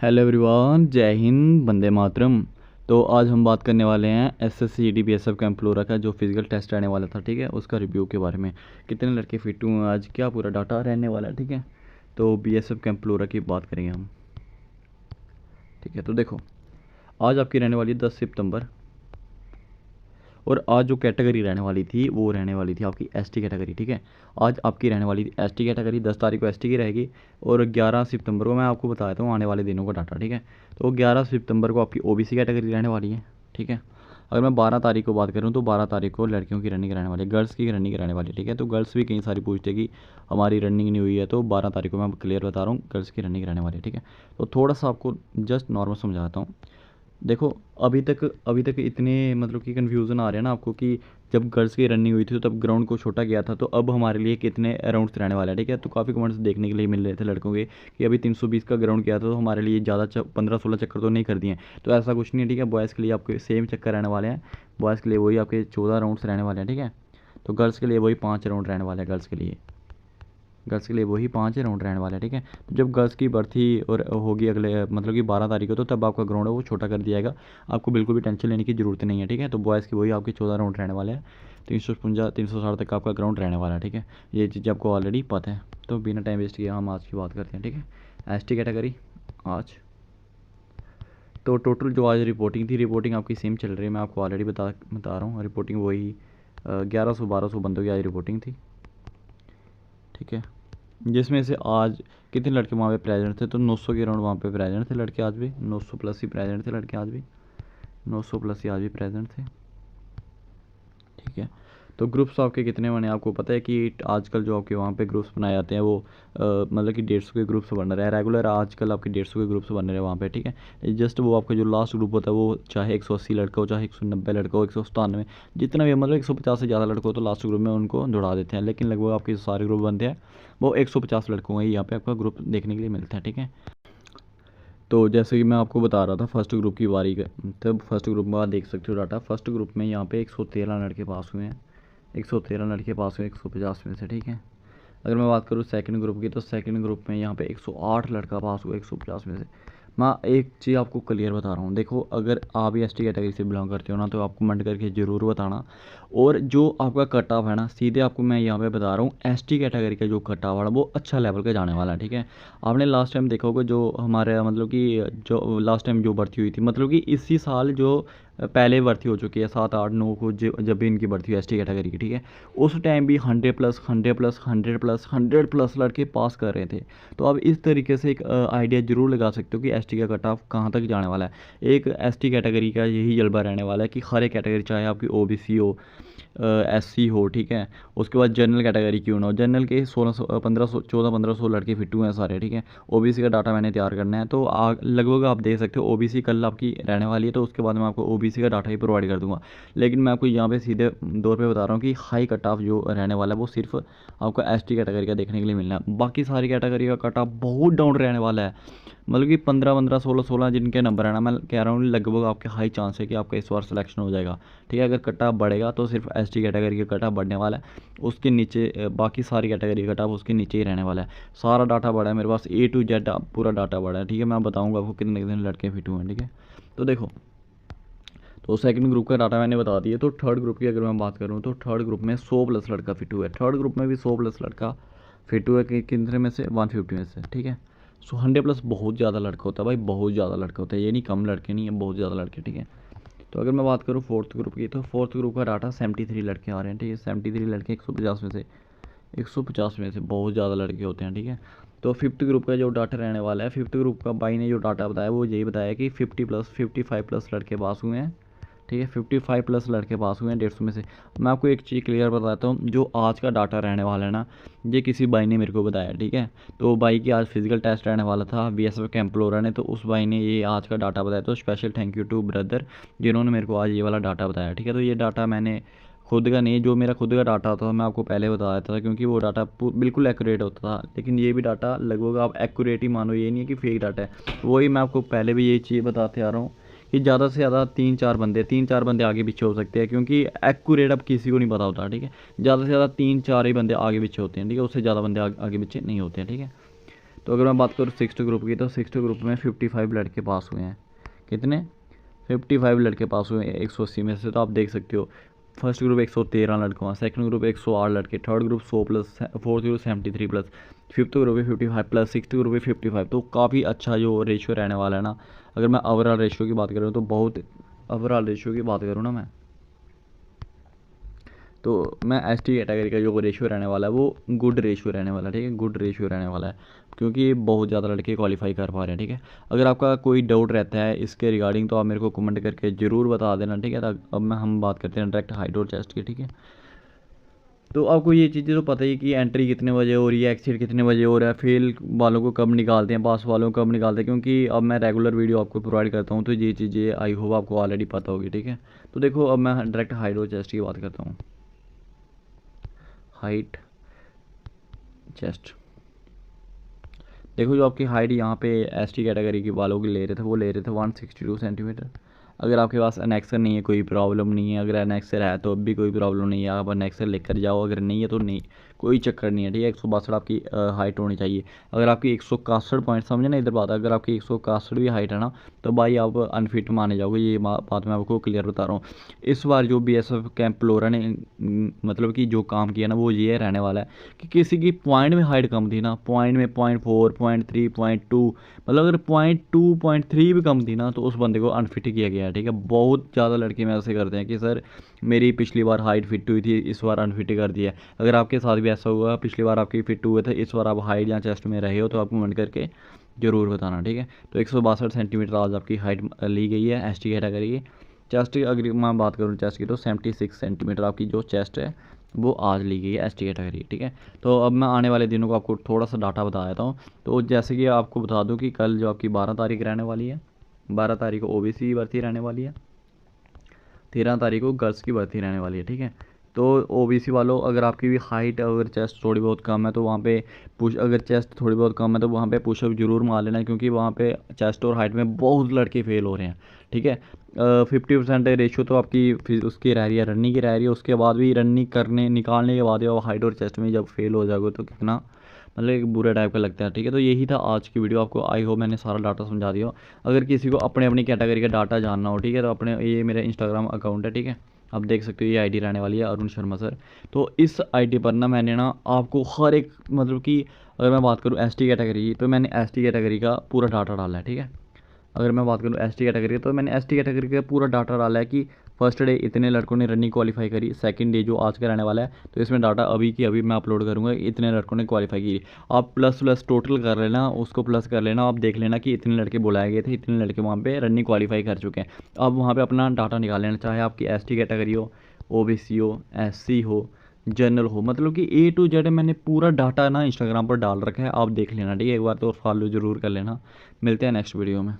Hello everyone, जय हिंद, वंदे मातरम। तो आज हम बात करने वाले हैं SSC ED BSF camp flora का जो फिजिकल टेस्ट रहने वाला था, ठीक है, उसका रिव्यू के बारे में। कितने लड़के फिट हुए आज, क्या पूरा डाटा रहने वाला है, ठीक है। तो बीएसएफ कैंप फ्लोरा की बात करेंगे हम, ठीक है। तो देखो, आज आपकी रहने वाली 10 सितंबर, और आज जो कैटेगरी रहने वाली थी वो रहने वाली थी आपकी एसटी कैटेगरी, ठीक है। आज आपकी रहने वाली थी एसटी कैटेगरी, 10 तारीख को एसटी की रहेगी, और 11 सितंबर को मैं आपको बताया था आने वाले दिनों का डाटा, ठीक है। तो 11 सितंबर को आपकी ओबीसी कैटेगरी रहने वाली है, ठीक है। अगर मैं 12 तारीख को बात करूँ तो 12 तारीख को लड़कियों की रनिंग रहने वाली है, गर्ल्स की रनिंग रहने वाली है, ठीक है। तो गर्ल्स भी कई सारी पूछते कि हमारी रनिंग नहीं हुई है, तो 12 तारीख को मैं क्लियर बता रहा हूँ, गर्ल्स की रनिंग रहने वाली है, ठीक है। तो थोड़ा सा आपको जस्ट नॉर्मल समझाता हूँ। देखो, अभी तक इतने मतलब कि कन्फ्यूज़न आ रहे हैं ना आपको कि जब गर्ल्स की रनिंग हुई थी तो तब ग्राउंड को छोटा गया था, तो अब हमारे लिए कितने राउंड्स रहने वाले हैं, ठीक है। तो काफ़ी कमेंट्स देखने के लिए मिल रहे थे लड़कों के कि अभी 320 का ग्राउंड किया था तो हमारे लिए ज़्यादा 15-16 चक्कर तो नहीं कर दिए। तो ऐसा कुछ नहीं है, ठीक है। बॉयज़ के लिए आपके सेम चक्कर रहने वाले हैं, बॉयज़ के लिए वही आपके 14 राउंड्स रहने वाले हैं, ठीक है। तो गर्ल्स के लिए वही 5 राउंड रहने वाले हैं, गर्ल्स के लिए वही 5 राउंड रहने वाले हैं, ठीक है। तो जब गर्ल्स की भर्ती और होगी अगले मतलब कि 12 तारीख को, तो तब आपका ग्राउंड है वो छोटा कर दिया जाएगा, आपको बिल्कुल भी टेंशन लेने की ज़रूरत नहीं है, ठीक है। तो बॉयज़ की वही आपके 14 राउंड रहने वाले हैं, 355-360 तक आपका ग्राउंड रहने वाला है, ठीक है। ये चीज़ आपको ऑलरेडी पता है। तो बिना टाइम वेस्ट किए हम आज की बात करते हैं, ठीक है। एसटी कैटेगरी आज तो टोटल जो आज रिपोर्टिंग थी, रिपोर्टिंग आपकी सेम चल रही है, मैं आपको ऑलरेडी बता रहा हूँ। रिपोर्टिंग वही 1100-1200 बंदों की आज रिपोर्टिंग थी, ठीक है। जिसमें से आज कितने लड़के वहाँ पे प्रेजेंट थे, तो 900 के अराउंड वहाँ पे प्रेजेंट थे लड़के, आज भी 900 प्लस ही प्रेजेंट थे लड़के, आज भी 900 प्लस ही आज भी प्रेजेंट थे, ठीक है। तो ग्रुप्स आपके कितने बने आपको पता है कि आजकल जो आपके वहाँ पे ग्रुप्स बनाए जाते हैं वो मतलब कि 150 के ग्रुप्स बन रहे हैं रेगुलर, आजकल आपके 150 के ग्रुप्स बन रहे हैं वहाँ पे, ठीक है। जस्ट वो आपका जो लास्ट ग्रुप होता है वो चाहे 180 लड़का हो, चाहे 190 लड़का हो, 197, जितना भी मतलब 150 से ज़्यादा लड़का हो तो लास्ट ग्रुप में उनको दौड़ा देते हैं, लेकिन लगभग आपके सारे ग्रुप बनते हैं वो 150 लड़कों का ही यहाँ पे आपका ग्रुप देखने के लिए मिलता है, ठीक है। तो जैसे कि मैं आपको बता रहा था फर्स्ट ग्रुप की बारी का, तब फर्स्ट ग्रुप में आप देख सकते हो डाटा। फर्स्ट ग्रुप में यहाँ पे 113 लड़के पास हुए हैं, 113 लड़के पास हुए 150 में से, ठीक है। अगर मैं बात करूँ सेकंड ग्रुप की, तो सेकंड ग्रुप में यहाँ पे 108 लड़का पास हुआ 150 में से। मैं एक चीज़ आपको क्लियर बता रहा हूँ, देखो अगर आप एसटी कैटेगरी से बिलोंग करते हो ना तो आप कमेंट करके ज़रूर बताना। और जो आपका कट ऑफ है ना, सीधे आपको मैं यहाँ पे बता रहा हूँ, एसटी कैटेगरी का जो कट ऑफ है वो अच्छा लेवल का जाने वाला है, ठीक है। आपने लास्ट टाइम देखा होगा जो हमारे मतलब कि जो लास्ट टाइम जो भर्ती हुई थी, मतलब कि इसी साल जो पहले भर्ती हो चुकी है 7-8-9 को, जब भी इनकी भर्ती हुई एस टी कैटेगरी की, ठीक है, उस टाइम भी 100+100+100+100+ लड़के पास कर रहे थे। तो आप इस तरीके से एक आइडिया ज़रूर लगा सकते हो कि एस टी का कट ऑफ कहाँ तक जाने वाला है। एक एस टी कैटेगरी का यही जलवा रहने वाला है कि हर एक कैटेगरी, चाहे आपकी ओ बी सी हो, एससी हो, ठीक है। उसके बाद जनरल कैटेगरी क्यों ना हो, जनरल के 1400 लड़के फिट हुए हैं सारे, ठीक है। ओबीसी का डाटा मैंने तैयार करना है, तो लगभग आप देख सकते हो ओबीसी कल आपकी रहने वाली है, तो उसके बाद मैं आपको ओबीसी का डाटा ही प्रोवाइड कर दूंगा। लेकिन मैं आपको यहाँ पे सीधे तौर पे बता रहा हूँ कि हाई कट ऑफ जो रहने वाला है वो सिर्फ आपको एसटी कैटेगरी का देखने के लिए मिलना है, बाकी सारी कैटेगरी का कट ऑफ बहुत डाउन रहने वाला है। मतलब कि 15-15, 16-16 जिनके नंबर है ना, मैं कह रहा हूँ लगभग आपके हाई चांस है कि आपका इस बार सिलेक्शन हो जाएगा, ठीक है। अगर कट ऑफ बढ़ेगा तो सिर्फ एसटी कैटेगरी का कट ऑफ बढ़ने वाला है, उसके नीचे बाकी सारी कैटेगरी का कट ऑफ उसके नीचे ही रहने वाला है। सारा डाटा बढ़ा है मेरे पास, ए टू जेड पूरा डाटा बढ़ा है, ठीक है। मैं बताऊँगा आपको कितने कितने लड़के फिट हुए हैं, ठीक है। तो देखो, तो सेकंड ग्रुप का डाटा मैंने बता दिया। तो थर्ड ग्रुप की अगर मैं बात करूँ तो थर्ड ग्रुप में 100+ लड़का फिट हुआ है, थर्ड ग्रुप में भी 100+ लड़का फिट हुआ है कि कितने में से 150 में से, ठीक है। सो 100+ बहुत ज़्यादा लड़का होता है भाई, बहुत ज़्यादा लड़का होता है, ये नहीं कम लड़के नहीं है, बहुत ज़्यादा लड़के, ठीक है। तो अगर मैं बात करूँ फोर्थ ग्रुप की, तो फोर्थ ग्रुप का डाटा 73 लड़के आ रहे हैं, ठीक है। 73 लड़के 150 में से, 150 में से बहुत ज़्यादा लड़के होते हैं, ठीक है। तो फिफ्थ ग्रुप का जो डाटा रहने वाला है, फिफ्थ ग्रुप का भाई ने जो डाटा बताया वो यही बताया कि 55+ लड़के पास हुए हैं, ठीक है। 55+ लड़के पास हुए हैं 150 में से। मैं आपको एक चीज़ क्लियर बताता हूँ, जो आज का डाटा रहने वाला है ना, ये किसी भाई ने मेरे को बताया, ठीक है। तो भाई की आज फिजिकल टेस्ट रहने वाला था बीएसएफ कैंप फ्लोरा ने, तो उस भाई ने ये आज का डाटा बताया, तो special thank you to brother जिन्होंने मेरे को आज ये वाला डाटा बताया, ठीक है। तो ये डाटा मैंने खुद का नहीं, जो मेरा खुद का डाटा होता था मैं आपको पहले बता देता था, क्योंकि वो डाटा बिल्कुल एक्यूरेट होता था। लेकिन ये भी डाटा लगभग आप एक्यूरेट ही मानो, ये नहीं है कि फेक डाटा है। वही मैं आपको पहले भी यही चीज़ बताते आ रहा हूँ कि ज़्यादा से ज़्यादा 3-4 बंदे आगे पीछे हो सकते हैं, क्योंकि एक्यूरेट अब किसी को नहीं पता होता, ठीक है। ज़्यादा से ज़्यादा 3-4 ही बंदे आगे पीछे होते हैं, ठीक है, उससे ज़्यादा बंदे आगे पीछे नहीं होते हैं, ठीक है। तो अगर मैं बात करूँ सिक्स्थ ग्रुप की, तो सिक्स्थ ग्रुप में 55 लड़के पास हुए हैं। कितने? 55 लड़के पास हुए हैं 180 में से। तो आप देख सकते हो फर्स्ट ग्रुप 113 लड़के हुआ, सेकंड ग्रुप 108 लड़के, third group 100 plus, fourth group 73 plus, fifth group है 55 प्लस, सिक्स्थ ग्रुप है 55। तो काफ़ी अच्छा जो रेशियो रहने वाला है ना। अगर मैं ओवरऑल रेशियो की बात करूँ तो बहुत, ओवरऑल रेशियो की बात करूँ ना मैं, तो मैं एसटी कैटेगरी का जो रेशियो रहने वाला है वो गुड रेशियो रहने वाला है। ठीक है, गुड रेशियो रहने वाला है, क्योंकि बहुत ज़्यादा लड़के क्वालिफाई कर पा रहे हैं। ठीक है, अगर आपका कोई डाउट रहता है इसके रिगार्डिंग तो आप मेरे को कमेंट करके ज़रूर बता देना। ठीक है, तो अब हम बात करते हैं डायरेक्ट हाइट और चेस्ट की। ठीक है, तो आपको ये चीज़ें तो पता ही है कि एंट्री कितने बजे हो रही है, एक्सिट कितने बजे हो रहा है, फेल वालों को कब निकालते हैं, पास वालों को कब निकालते हैं, क्योंकि अब मैं रेगुलर वीडियो आपको प्रोवाइड करता हूँ, तो ये चीज़ें आई होप आपको ऑलरेडी पता होगी। ठीक है, तो देखो अब मैं डायरेक्ट हाइट और चेस्ट की बात करता हूँ। हाइट, चेस्ट, देखो जो आपकी हाइट यहाँ पे एसटी कैटेगरी के वालों की ले रहे थे, वो ले रहे थे 162 सेंटीमीटर। अगर आपके पास एनेक्सर नहीं है कोई प्रॉब्लम नहीं है, अगर एनेक्सर है तो अब भी कोई प्रॉब्लम नहीं है, आप एनेक्सर लेकर जाओ, अगर नहीं है तो नहीं, कोई चक्कर नहीं है। ठीक है, 162 आपकी हाइट होनी चाहिए। अगर आपकी 161 पॉइंट, समझे ना इधर बात, अगर आपकी 161 भी हाइट है ना, तो भाई आप अनफिट माने जाओगे। ये बात मैं आपको क्लियर बता रहा हूँ। इस बार जो बीएसएफ कैंप लोरा ने मतलब कि जो काम किया ना, वो ये रहने वाला है कि किसी की पॉइंट में हाइट कम थी ना, पॉइंट में 0.4, 0.3, 0.2, मतलब अगर 0.2, 0.3 भी कम थी ना, तो उस बंदे को अनफिट किया गया है। ठीक है, बहुत ज़्यादा लड़के में ऐसे करते हैं कि सर मेरी पिछली बार हाइट फिट हुई थी, इस बार अनफिट कर दिया है। अगर आपके साथ भी ऐसा हुआ, पिछली बार आपकी फिट हुए थे, इस बार आप हाइट या चेस्ट में रहे हो, तो आप कमेंट करके ज़रूर बताना। ठीक है, तो 162 सेंटीमीटर आज आपकी हाइट ली गई है एस टी कैटेगरी की। चेस्ट की अगर मैं बात करूँ चेस्ट की, तो 76 सेंटीमीटर आपकी जो चेस्ट है वो आज ली गई है एस टी कैटेगरी। ठीक है, तो अब मैं आने वाले दिनों को आपको थोड़ा सा डाटा बता देता हूँ। तो जैसे कि आपको बता दूँ कि कल जो आपकी 12 तारीख रहने वाली है, 12 तारीख को ओबीसी की भर्ती रहने वाली है, 13 तारीख को गर्ल्स की भर्ती रहने वाली है। ठीक है, तो ओबीसी वालों, अगर आपकी भी हाइट अगर चेस्ट थोड़ी बहुत कम है तो वहाँ पे पुश, अगर चेस्ट थोड़ी बहुत कम है तो वहाँ पे पुशअप जरूर मार लेना, क्योंकि वहाँ पे चेस्ट और हाइट में बहुत लड़के फेल हो रहे हैं। ठीक है, 50% रेशियो तो आपकी उसकी रह रही है, रनिंग की रह रही है। उसके बाद भी रनिंग करने निकालने के बाद हाइट और चेस्ट में जब फेल हो जाओगे तो कितना मतलब एक बुरा टाइप का लगता है। ठीक है, तो यही था आज की वीडियो। आपको आई होप मैंने सारा डाटा समझा दिया हो। अगर किसी को अपने अपनी कैटेगरी का डाटा जानना हो, ठीक है, तो अपने, ये मेरा इंस्टाग्राम अकाउंट है। ठीक है, आप देख सकते हो, ये आईडी रहने वाली है अरुण शर्मा सर। तो इस आईडी पर ना मैंने ना आपको हर एक, मतलब कि अगर मैं बात करूँ एसटी कैटेगरी की, तो मैंने एसटी कैटेगरी का पूरा डाटा डाला है। ठीक है, अगर मैं बात करूँ एसटी कैटेगरी, तो मैंने एसटी कैटेगरी का पूरा डाटा डाला है कि फर्स्ट डे इतने लड़कों ने रनिंग क्वालिफाई करी, सेकंड डे जो आज का रहने वाला है, तो इसमें डाटा अभी की अभी मैं अपलोड करूँगा, इतने लड़कों ने क्वालिफाई की। आप प्लस प्लस टोटल कर लेना, उसको प्लस कर लेना, आप देख लेना कि इतने लड़के बुलाए गए थे, इतने लड़के वहाँ पे रनिंग क्वालिफाई कर चुके हैं। आप वहाँ पे अपना डाटा निकाल लेना, चाहे आपकी एसटी कैटेगरी हो, ओबीसी हो, एससी हो, जनरल हो, मतलब कि ए टू जेड मैंने पूरा डाटा ना इंस्टाग्राम पर डाल रखा है, आप देख लेना। ठीक है, एक बार तो फॉलो ज़रूर कर लेना। मिलते हैं नेक्स्ट वीडियो में।